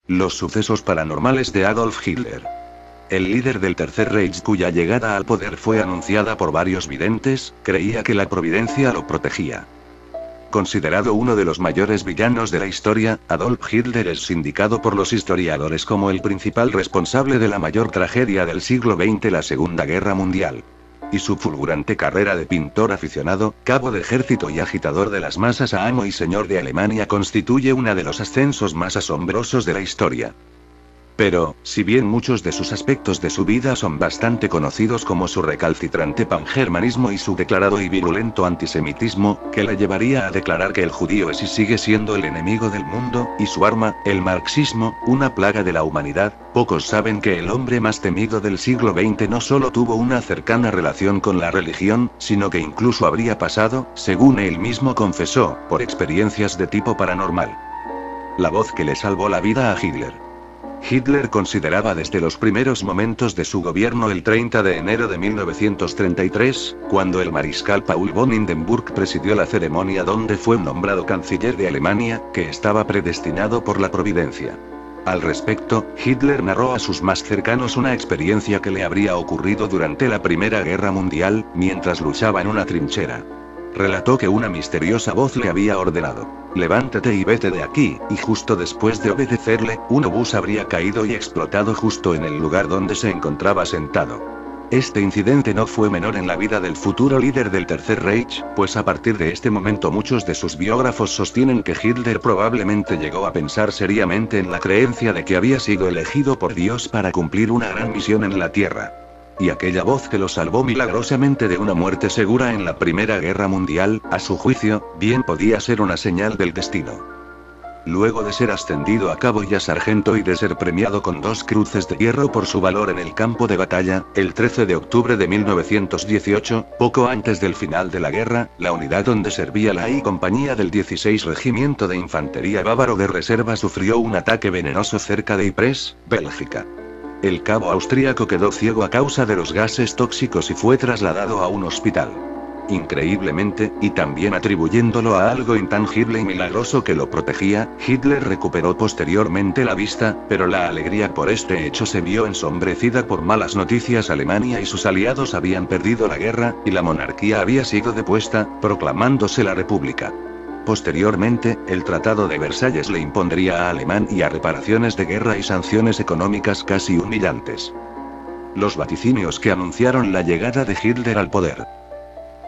Los sucesos paranormales de Adolf Hitler. El líder del Tercer Reich, cuya llegada al poder fue anunciada por varios videntes, creía que la providencia lo protegía. Considerado uno de los mayores villanos de la historia, Adolf Hitler es indicado por los historiadores como el principal responsable de la mayor tragedia del siglo XX, la Segunda Guerra Mundial. Y su fulgurante carrera de pintor aficionado, cabo de ejército y agitador de las masas a amo y señor de Alemania constituye uno de los ascensos más asombrosos de la historia. Pero, si bien muchos de sus aspectos de su vida son bastante conocidos, como su recalcitrante pangermanismo y su declarado y virulento antisemitismo, que la llevaría a declarar que el judío es y sigue siendo el enemigo del mundo, y su arma, el marxismo, una plaga de la humanidad, pocos saben que el hombre más temido del siglo XX no solo tuvo una cercana relación con la religión, sino que incluso habría pasado, según él mismo confesó, por experiencias de tipo paranormal. La voz que le salvó la vida a Hitler. Hitler consideraba desde los primeros momentos de su gobierno, el 30 de enero de 1933, cuando el mariscal Paul von Hindenburg presidió la ceremonia donde fue nombrado canciller de Alemania, que estaba predestinado por la providencia. Al respecto, Hitler narró a sus más cercanos una experiencia que le habría ocurrido durante la Primera Guerra Mundial, mientras luchaba en una trinchera. Relató que una misteriosa voz le había ordenado: levántate y vete de aquí, y justo después de obedecerle, un obús habría caído y explotado justo en el lugar donde se encontraba sentado. Este incidente no fue menor en la vida del futuro líder del Tercer Reich, pues a partir de este momento muchos de sus biógrafos sostienen que Hitler probablemente llegó a pensar seriamente en la creencia de que había sido elegido por Dios para cumplir una gran misión en la Tierra. Y aquella voz que lo salvó milagrosamente de una muerte segura en la Primera Guerra Mundial, a su juicio, bien podía ser una señal del destino. Luego de ser ascendido a cabo y a sargento y de ser premiado con 2 cruces de hierro por su valor en el campo de batalla, el 13 de octubre de 1918, poco antes del final de la guerra, la unidad donde servía la I compañía del 16 Regimiento de Infantería Bávaro de Reserva sufrió un ataque venenoso cerca de Ypres, Bélgica. El cabo austríaco quedó ciego a causa de los gases tóxicos y fue trasladado a un hospital. Increíblemente, y también atribuyéndolo a algo intangible y milagroso que lo protegía, Hitler recuperó posteriormente la vista, pero la alegría por este hecho se vio ensombrecida por malas noticias. Alemania y sus aliados habían perdido la guerra, y la monarquía había sido depuesta, proclamándose la República. Posteriormente, el Tratado de Versalles le impondría a Alemania reparaciones de guerra y sanciones económicas casi humillantes. Los vaticinios que anunciaron la llegada de Hitler al poder.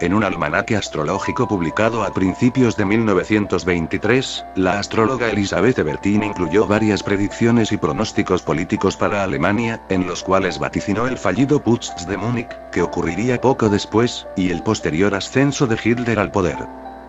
En un almanaque astrológico publicado a principios de 1923, la astróloga Elisabeth Ebertin incluyó varias predicciones y pronósticos políticos para Alemania, en los cuales vaticinó el fallido Putsch de Múnich, que ocurriría poco después, y el posterior ascenso de Hitler al poder.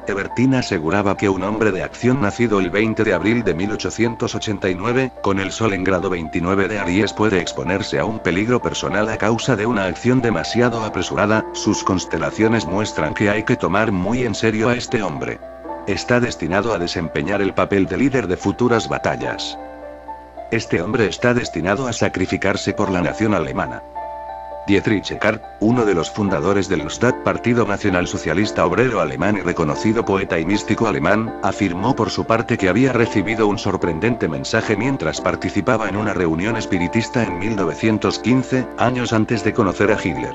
Ebertin aseguraba que un hombre de acción nacido el 20 de abril de 1889, con el sol en grado 29 de Aries, puede exponerse a un peligro personal a causa de una acción demasiado apresurada. Sus constelaciones muestran que hay que tomar muy en serio a este hombre. Está destinado a desempeñar el papel de líder de futuras batallas. Este hombre está destinado a sacrificarse por la nación alemana. Dietrich Eckart, uno de los fundadores del Ustad, Partido Nacionalsocialista Obrero Alemán y reconocido poeta y místico alemán, afirmó por su parte que había recibido un sorprendente mensaje mientras participaba en una reunión espiritista en 1915, años antes de conocer a Hitler.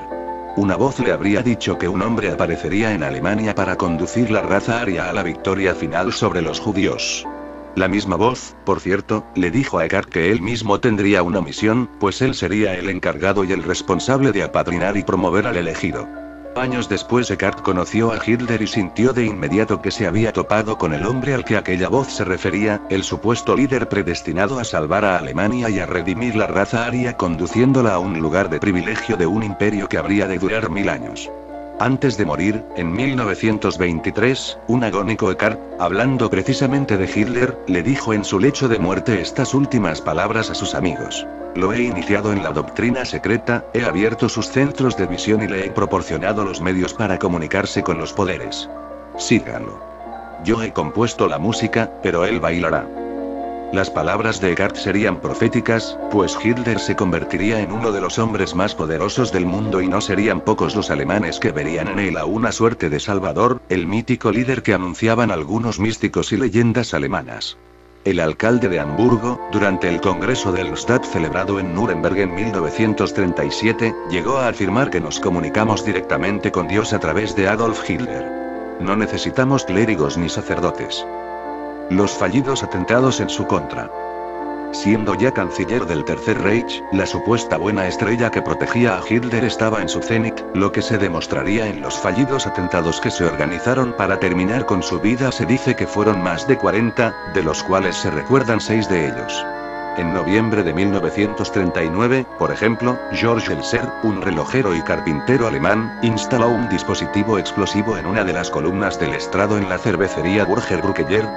Una voz le habría dicho que un hombre aparecería en Alemania para conducir la raza aria a la victoria final sobre los judíos. La misma voz, por cierto, le dijo a Eckart que él mismo tendría una misión, pues él sería el encargado y el responsable de apadrinar y promover al elegido. Años después Eckart conoció a Hitler y sintió de inmediato que se había topado con el hombre al que aquella voz se refería, el supuesto líder predestinado a salvar a Alemania y a redimir la raza aria conduciéndola a un lugar de privilegio de un imperio que habría de durar 1000 años. Antes de morir, en 1923, un agónico Eckart, hablando precisamente de Hitler, le dijo en su lecho de muerte estas últimas palabras a sus amigos: lo he iniciado en la doctrina secreta, he abierto sus centros de visión y le he proporcionado los medios para comunicarse con los poderes. Síganlo. Yo he compuesto la música, pero él bailará. Las palabras de Eckart serían proféticas, pues Hitler se convertiría en uno de los hombres más poderosos del mundo y no serían pocos los alemanes que verían en él a una suerte de salvador, el mítico líder que anunciaban algunos místicos y leyendas alemanas. El alcalde de Hamburgo, durante el Congreso del Stab celebrado en Nuremberg en 1937, llegó a afirmar que nos comunicamos directamente con Dios a través de Adolf Hitler. No necesitamos clérigos ni sacerdotes. Los fallidos atentados en su contra. Siendo ya canciller del Tercer Reich, la supuesta buena estrella que protegía a Hitler estaba en su cenit, lo que se demostraría en los fallidos atentados que se organizaron para terminar con su vida. Se dice que fueron más de 40, de los cuales se recuerdan 6 de ellos. En noviembre de 1939, por ejemplo, George Elser, un relojero y carpintero alemán, instaló un dispositivo explosivo en una de las columnas del estrado en la cervecería Burger,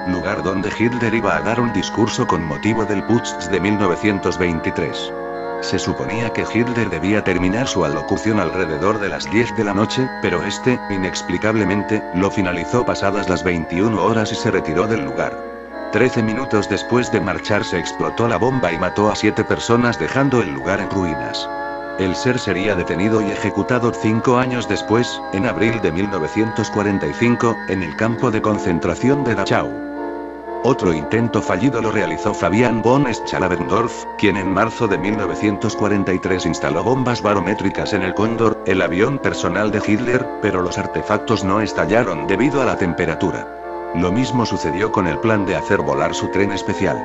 lugar donde Hitler iba a dar un discurso con motivo del Putsch de 1923. Se suponía que Hitler debía terminar su alocución alrededor de las 10 de la noche, pero este, inexplicablemente, lo finalizó pasadas las 21 horas y se retiró del lugar. 13 minutos después de marcharse explotó la bomba y mató a 7 personas dejando el lugar en ruinas. Elser sería detenido y ejecutado 5 años después, en abril de 1945, en el campo de concentración de Dachau. Otro intento fallido lo realizó Fabian von Schalaberndorf, quien en marzo de 1943 instaló bombas barométricas en el Cóndor, el avión personal de Hitler, pero los artefactos no estallaron debido a la temperatura. Lo mismo sucedió con el plan de hacer volar su tren especial.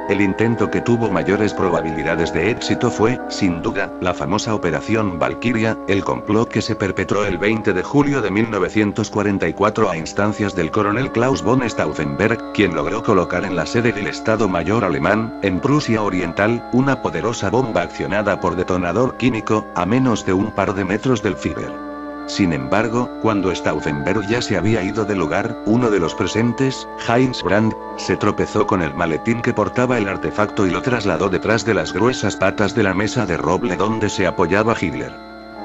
El intento que tuvo mayores probabilidades de éxito fue, sin duda, la famosa Operación Valkyria, el complot que se perpetró el 20 de julio de 1944 a instancias del coronel Klaus von Stauffenberg, quien logró colocar en la sede del Estado Mayor alemán, en Prusia Oriental, una poderosa bomba accionada por detonador químico, a menos de un par de metros del Führer. Sin embargo, cuando Stauffenberg ya se había ido del lugar, uno de los presentes, Heinz Brandt, se tropezó con el maletín que portaba el artefacto y lo trasladó detrás de las gruesas patas de la mesa de roble donde se apoyaba Hitler.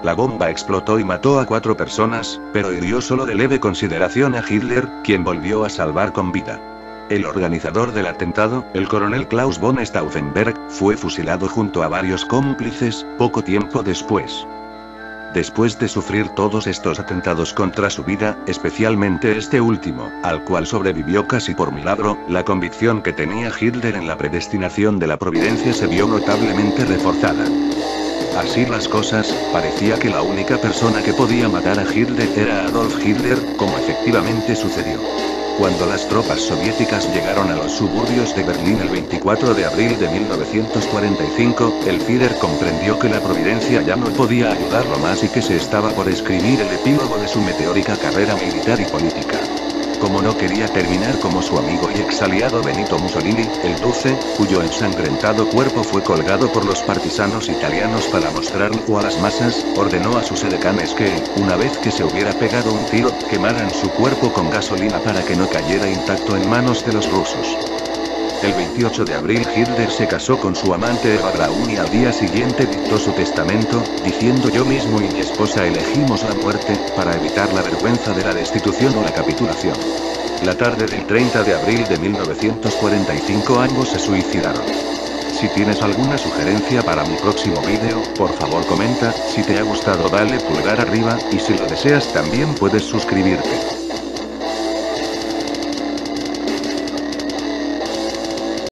La bomba explotó y mató a 4 personas, pero hirió solo de leve consideración a Hitler, quien volvió a salvar con vida. El organizador del atentado, el coronel Klaus von Stauffenberg, fue fusilado junto a varios cómplices, poco tiempo después. Después de sufrir todos estos atentados contra su vida, especialmente este último, al cual sobrevivió casi por milagro, la convicción que tenía Hitler en la predestinación de la providencia se vio notablemente reforzada. Así las cosas, parecía que la única persona que podía matar a Hitler era Adolf Hitler, como efectivamente sucedió. Cuando las tropas soviéticas llegaron a los suburbios de Berlín el 24 de abril de 1945, el Führer comprendió que la providencia ya no podía ayudarlo más y que se estaba por escribir el epílogo de su meteórica carrera militar y política. Como no quería terminar como su amigo y exaliado Benito Mussolini, el 12, cuyo ensangrentado cuerpo fue colgado por los partisanos italianos para mostrarlo a las masas, ordenó a sus edecanes que, una vez que se hubiera pegado un tiro, quemaran su cuerpo con gasolina para que no cayera intacto en manos de los rusos. El 28 de abril Hitler se casó con su amante Eva Braun y al día siguiente dictó su testamento, diciendo: yo mismo y mi esposa elegimos la muerte, para evitar la vergüenza de la destitución o la capitulación. La tarde del 30 de abril de 1945 ambos se suicidaron. Si tienes alguna sugerencia para mi próximo vídeo, por favor comenta, si te ha gustado dale pulgar arriba, y si lo deseas también puedes suscribirte.